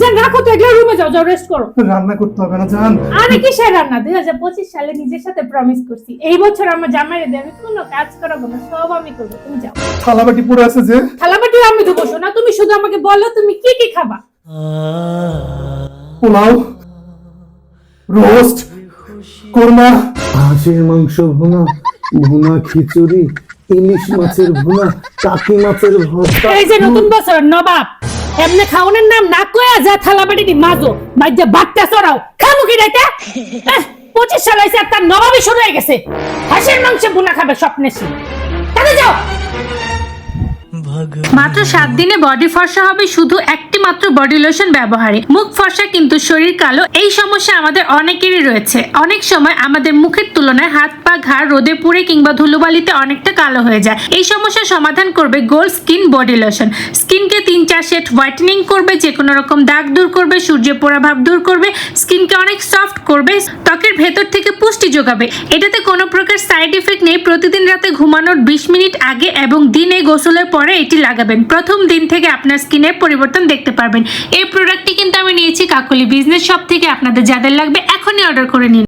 জান রাখো তো, এগুলো রুমে যাও, যাও রেস্ট করো। রান্না করতে হবে না জান। আরে কিসের রান্না? 2025 সালে নিজের সাথে প্রমিস করছি এই বছর আমার জামাইরে দিয়ে আমি কোনো কাজ করাবো না, সব আমি করবো। তুমি যাও। থালাবাটি পড়ে আছে যে। থালাবাটি আমি ধুবো না, তুমি শুধু আমাকে বলো তুমি কি কি খাবা। পোলাও, রোস্ট, কোরমা, হাঁসের মাংস ভুনা, ভুনা খিচুড়ি, ইলিশ মাছের ভুনা, টাকি মাছের ভর্তা। এই যে নতুন বছর নবাব এমনি খাওনের নাম না কয়া যা থালাবাটি দি মাজো মাইজা বাটটা চড়াও খামু কি রাইতা। 25 সাল হইছে আর তার নবাবই শুরু হয়ে গেছে। হাঁসের মাংস ভুনা খাবে স্বপ্নেছি। তাহলে যাও। মাত্র 7 দিনে বডি ফর্সা হবে শুধু একটি মাত্র বডি লোশন ব্যবহারে। মুখ ফর্সা কিন্তু শরীর কালো, এই সমস্যা আমাদের অনেকেরই রয়েছে। অনেক সময় আমাদের মুখের তুলনায় হাত পা ঘাড় রোদে পুড়ে কিংবা ধুলোবালিতে অনেকটা কালো হয়ে যায়। এই সমস্যার সমাধান করবে গোল্ড স্কিন বডি লোশন। স্কিনকে 3-4 শেড হোয়াইটেনিং করবে, যে কোনো রকম দাগ দূর করবে, সূর্যে পোড়া ভাব দূর করবে, স্কিনকে অনেক সফট করবে, ত্বকের ভেতর থেকে পুষ্টি যোগাবে। এটাতে কোনো প্রকার সাইড ইফেক্ট নেই। প্রতিদিন রাতে ঘুমানোর 20 মিনিট আগে এবং দিনে গোসলের পরে এটি লাগাবেন। প্রথম দিন থেকে আপনার স্কিনের পরিবর্তন দেখতে পারবেন। এই প্রোডাক্টটি কিন্তু আমি নিয়েছি কাকলি বিজনেস শপ থেকে। আপনাদের যাদের লাগবে এখনই অর্ডার করে নিন।